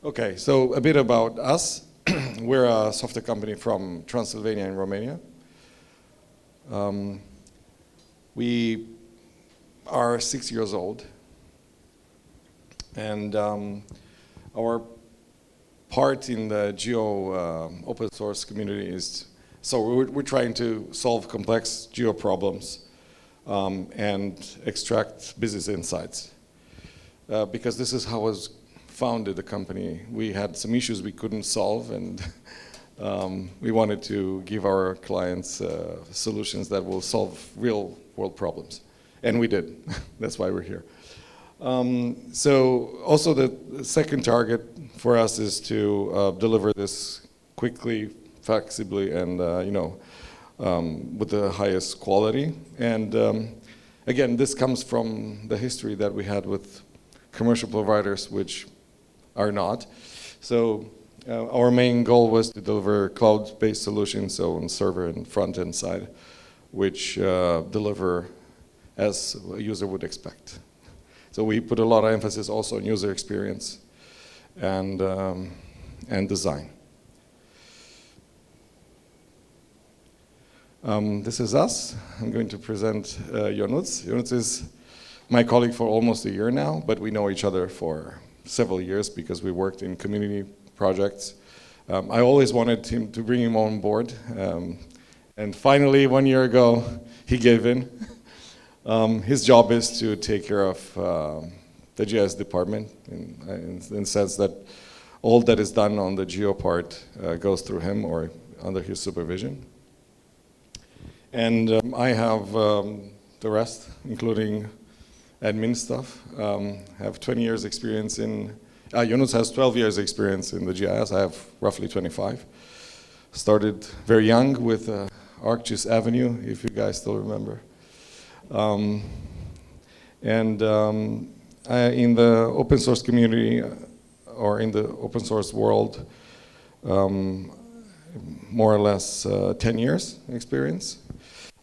Okay, so a bit about us. We're a software company from Transylvania in Romania. We are 6 years old, and our part in the open source community is, so we're trying to solve complex geo problems and extract business insights. Because this is how I was founded the company. We had some issues we couldn't solve, and we wanted to give our clients solutions that will solve real world problems. And we did. That's why we're here. So also the second target for us is to deliver this quickly, flexibly, and with the highest quality. And again, this comes from the history that we had with commercial providers, which are not. So our main goal was to deliver cloud-based solutions, so on server and front-end side, which deliver as a user would expect. So we put a lot of emphasis also on user experience and design. This is us. I'm going to present Ionut. Ionut is my colleague for almost a year now, but we know each other for several years because we worked in community projects. I always wanted him to bring him on board, and finally 1 year ago he gave in. His job is to take care of the GIS department in the sense that all that is done on the geo part goes through him or under his supervision. And I have the rest, including admin stuff. Have 20 years experience in, Ionut has 12 years experience in the GIS. I have roughly 25. Started very young with ArcGIS Avenue, if you guys still remember. In the open source community or in the open source world, more or less 10 years experience.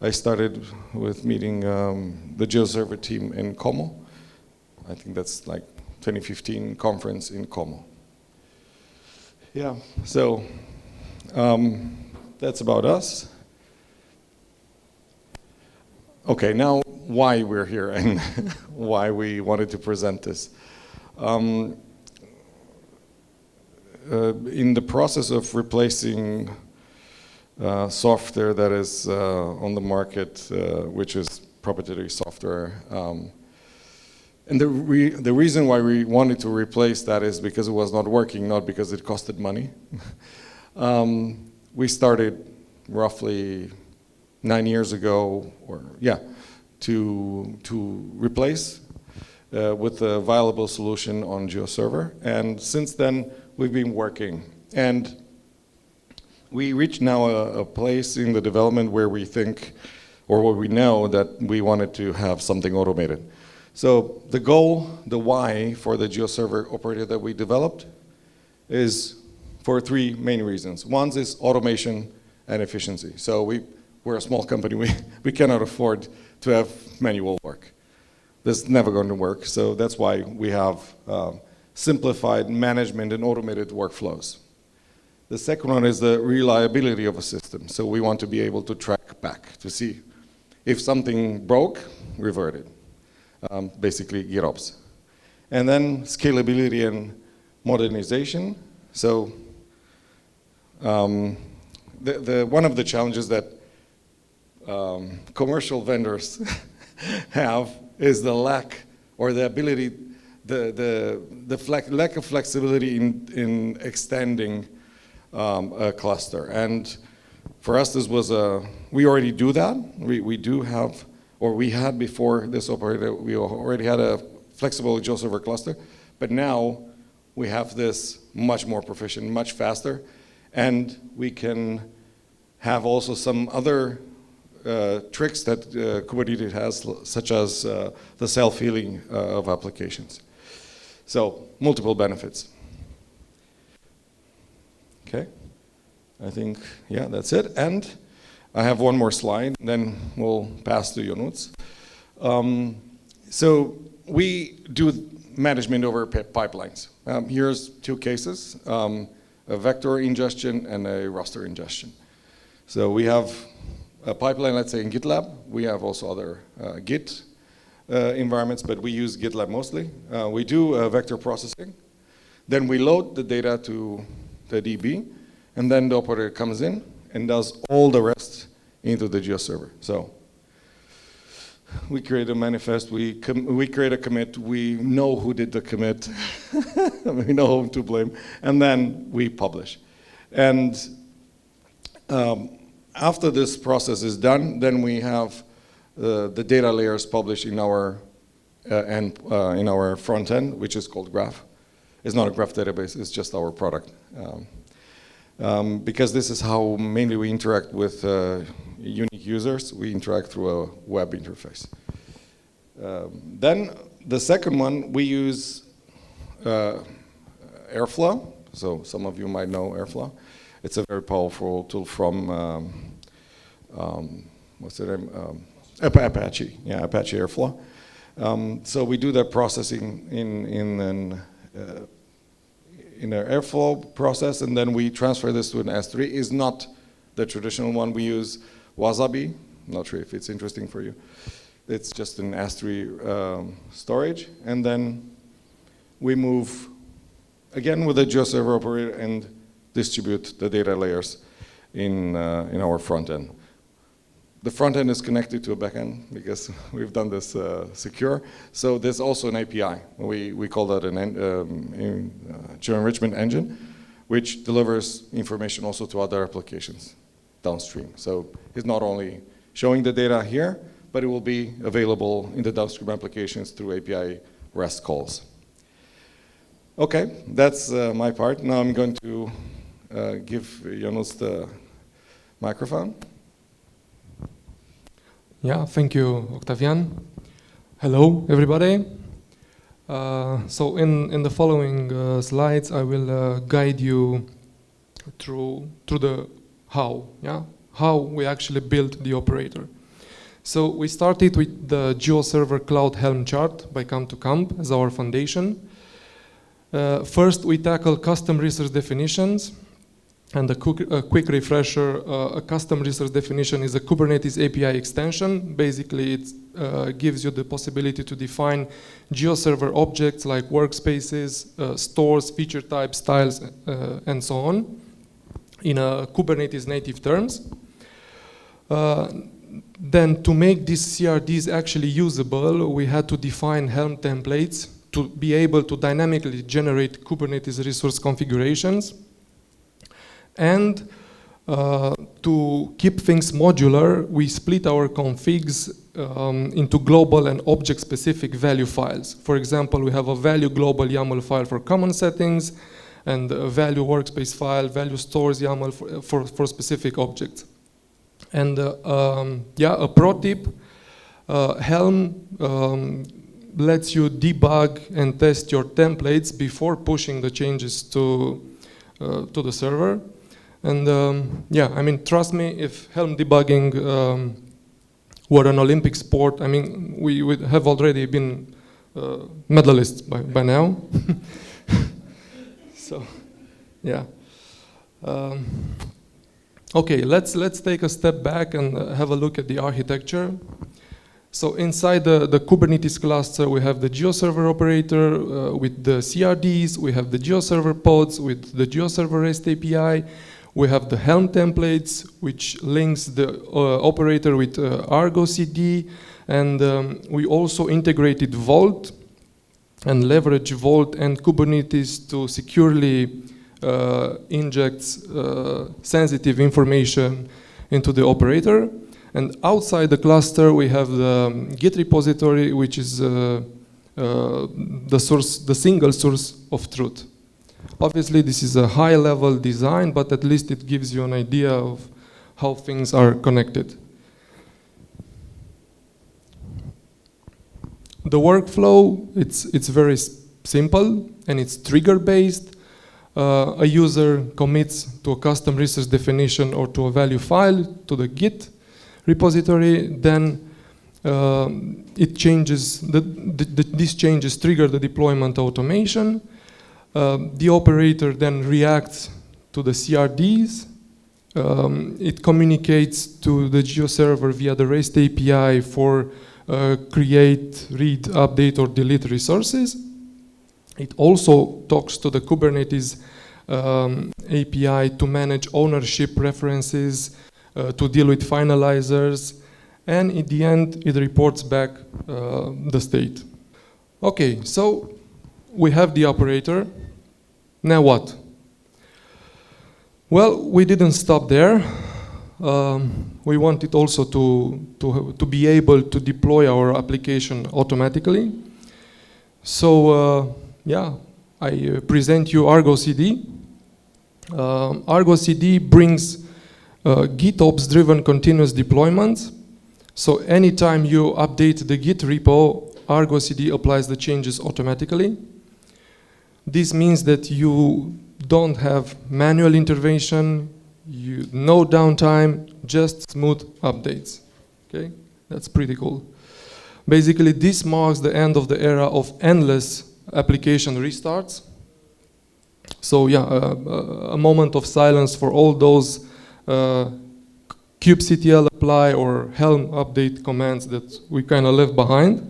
I started with meeting the Geoserver team in Como. I think that's like 2015 conference in Como. Yeah, so that's about us. Okay, now why we're here and why we wanted to present this. In the process of replacing software that is on the market, which is proprietary software. And the reason why we wanted to replace that is because it was not working, not because it costed money. We started roughly 9 years ago, to replace with a viable solution on Geoserver. And since then, we've been working. And we reached now a place in the development where we think, or where we know that we wanted to have something automated. So the goal, the why for the Geoserver operator that we developed is for three main reasons. One is automation and efficiency. So we're a small company, we cannot afford to have manual work. This is never going to work, so that's why we have simplified management and automated workflows. The second one is the reliability of a system. So we want to be able to track back to see if something broke, revert it. Basically, GitOps. And then scalability and modernization. So one of the challenges that commercial vendors have is the lack or the ability, lack of flexibility in extending a cluster. And for us, this was we already do that. We do have, or we had before this operator, we already had a flexible Geoserver cluster, but now we have this much more proficient, much faster, and we can have also some other tricks that Kubernetes has, such as the self-healing of applications. So, multiple benefits. Okay, I think, yeah, that's it. And I have one more slide, then we'll pass to Ionut. So we do management over pipelines. Here's two cases, a vector ingestion and a raster ingestion. So we have a pipeline, let's say in GitLab. We have also other Git environments, but we use GitLab mostly. We do vector processing. Then we load the data to the DB, and then the operator comes in and does all the rest into the Geoserver. So we create a manifest, we create a commit, we know who did the commit, we know whom to blame, and then we publish. And after this process is done, then we have the data layers published in our front end, which is called Graph. It's not a graph database, it's just our product. Because this is how mainly we interact with unique users. We interact through a web interface. Then the second one, we use Airflow. So some of you might know Airflow. It's a very powerful tool from, what's the name? Apache, yeah, Apache Airflow. So we do that processing in an Airflow process, and then we transfer this to an S3. It's not the traditional one. We use Wasabi. Not sure if it's interesting for you. It's just an S3 storage, and then we move again with the Geoserver operator and distribute the data layers in our front end. The front end is connected to a backend because we've done this secure. So there's also an API. We call that an geo-enrichment engine, which delivers information also to other applications downstream. So it's not only showing the data here, but it will be available in the downstream applications through API REST calls. Okay, that's my part. Now I'm going to give Ionut the microphone. Yeah, thank you, Octavian. Hello, everybody. So in the following slides, I will guide you through the how, yeah? How we actually built the operator. So we started with the Geoserver Cloud Helm chart by Camp2Camp as our foundation. First, we tackle custom resource definitions. And a quick refresher, a custom resource definition is a Kubernetes API extension. Basically, it gives you the possibility to define Geoserver objects like workspaces, stores, feature types, styles, and so on in a Kubernetes native terms. Then to make these CRDs actually usable, we had to define Helm templates to be able to dynamically generate Kubernetes resource configurations. And to keep things modular, we split our configs into global and object-specific value files. For example, we have a value global YAML file for common settings, and a value workspace file, value stores YAML for specific objects. And yeah, a pro tip, Helm lets you debug and test your templates before pushing the changes to the server. And yeah, I mean, trust me, if Helm debugging were an Olympic sport, I mean, we would have already been medalists by now. So, yeah. Okay, let's take a step back and have a look at the architecture. So inside the Kubernetes cluster, we have the Geoserver operator with the CRDs, we have the Geoserver pods with the Geoserver REST API, we have the Helm templates, which links the operator with Argo CD, and we also integrated Vault and leverage Vault and Kubernetes to securely injects sensitive information into the operator. And outside the cluster, we have the Git repository, which is the single source of truth. Obviously, this is a high-level design, but at least it gives you an idea of how things are connected. The workflow, it's very simple, and it's trigger-based. A user commits to a custom resource definition or to a value file to the Git repository, then it changes, these changes trigger the deployment automation. The operator then reacts to the CRDs. It communicates to the Geoserver via the REST API for create, read, update, or delete resources. It also talks to the Kubernetes API to manage ownership references, to deal with finalizers, and in the end, it reports back the state. Okay, so we have the operator. Now what? Well, we didn't stop there. We wanted also to be able to deploy our application automatically. So, yeah, I present you Argo CD. Argo CD brings GitOps-driven continuous deployment. So anytime you update the Git repo, Argo CD applies the changes automatically. This means that you don't have manual intervention, no downtime, just smooth updates. Okay, that's pretty cool. Basically, this marks the end of the era of endless application restarts. So yeah, a moment of silence for all those kubectl apply or Helm update commands that we kind of left behind.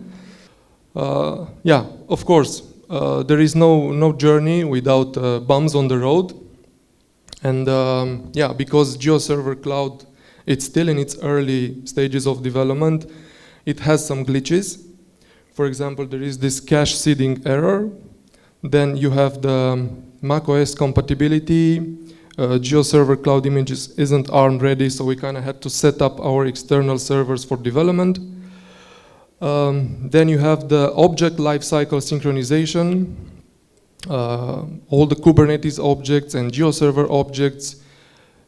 Yeah, of course, there is no journey without bumps on the road. And yeah, because Geoserver Cloud, it's still in its early stages of development, it has some glitches. For example, there is this cache seeding error. Then you have the macOS compatibility. Geoserver Cloud Images isn't ARM ready, so we kind of had to set up our external servers for development. Then you have the object lifecycle synchronization. All the Kubernetes objects and Geoserver objects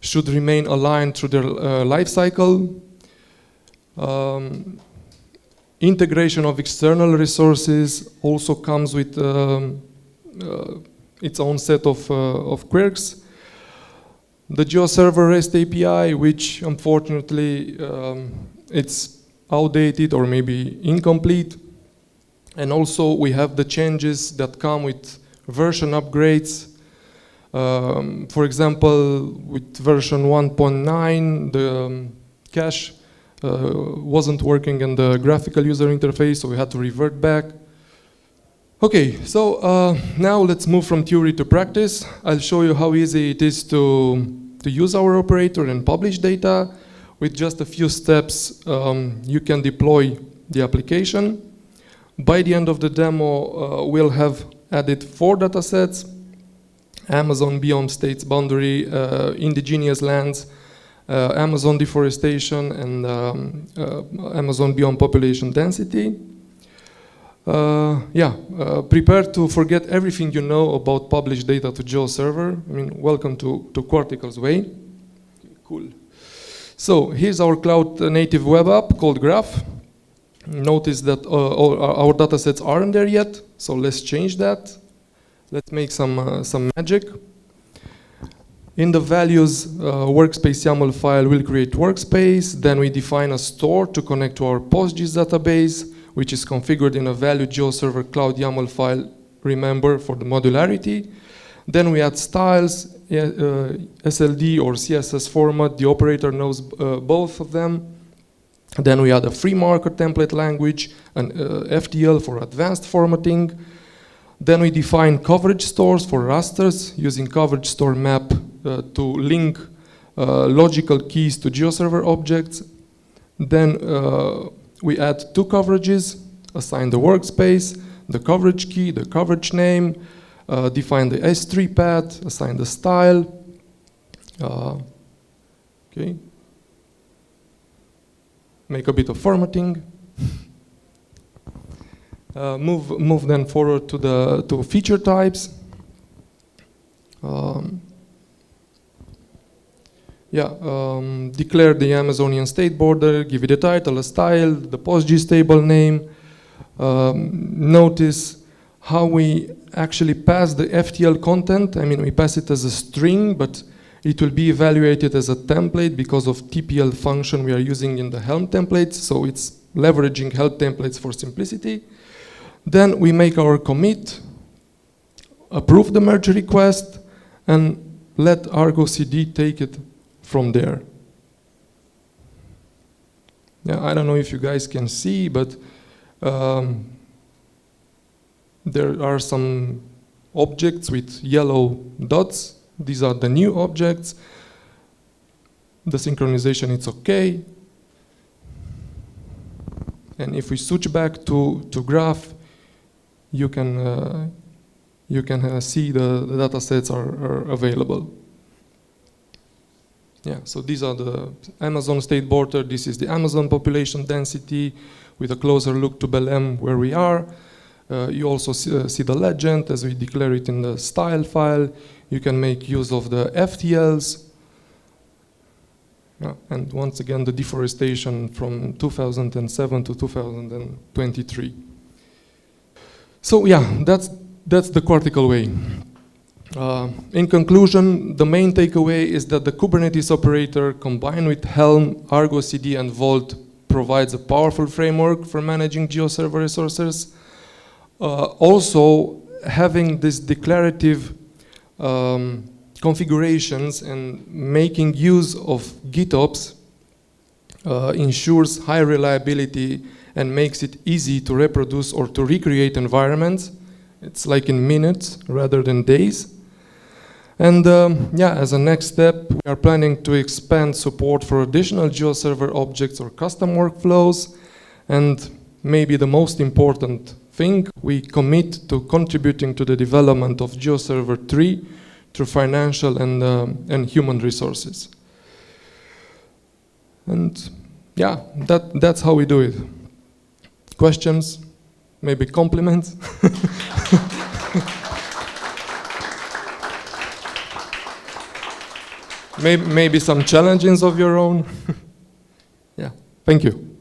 should remain aligned through their lifecycle. Integration of external resources also comes with its own set of quirks. The Geoserver REST API, which unfortunately it's outdated or maybe incomplete. And also we have the changes that come with version upgrades. For example, with version 1.9, the cache wasn't working in the graphical user interface, so we had to revert back. Okay, so now let's move from theory to practice. I'll show you how easy it is to use our operator and publish data. With just a few steps, you can deploy the application. By the end of the demo, we'll have added 4 datasets: Amazon biome states boundary, indigenous lands, Amazon deforestation, and Amazon biome population density. Prepare to forget everything you know about published data to Geoserver. I mean, welcome to Quarticle's way. Cool. So here's our cloud-native web app called Graph. Notice that our datasets aren't there yet, so let's change that. Let's make some magic. In the values workspace YAML file, we'll create workspace. Then we define a store to connect to our PostGIS database, which is configured in a value Geoserver Cloud YAML file, remember, for the modularity. Then we add styles, SLD or CSS format. The operator knows both of them. Then we add a free marker template language, an FTL for advanced formatting. Then we define coverage stores for rasters using coverage store map to link logical keys to Geoserver objects. Then we add 2 coverages, assign the workspace, the coverage key, the coverage name, define the S3 path, assign the style. Okay. Make a bit of formatting. Move then forward to feature types. Declare the Amazonian state border, give it a title, a style, the PostGIS table name. Notice how we actually pass the FTL content. I mean, we pass it as a string, but it will be evaluated as a template because of TPL function we are using in the Helm templates. So it's leveraging help templates for simplicity. Then we make our commit, approve the merge request, and let Argo CD take it from there. Yeah, I don't know if you guys can see, but there are some objects with yellow dots. These are the new objects. The synchronization is okay. And if we switch back to graph, you can see the data sets are available. Yeah, so these are the Amazon state border. This is the Amazon population density with a closer look to Belém where we are. You also see the legend as we declare it in the style file. You can make use of the FTLs. And once again, the deforestation from 2007 to 2023. So yeah, that's the Quarticle way. In conclusion, the main takeaway is that the Kubernetes operator combined with Helm, Argo CD, and Vault provides a powerful framework for managing Geoserver resources. Also, having this declarative configurations and making use of GitOps ensures high reliability and makes it easy to reproduce or to recreate environments. It's like in minutes rather than days. And yeah, as a next step, we are planning to expand support for additional Geoserver objects or custom workflows. And maybe the most important thing, we commit to contributing to the development of Geoserver 3 through financial and human resources. And yeah, that's how we do it. Questions? Maybe compliments? Maybe some challenges of your own? Yeah, thank you.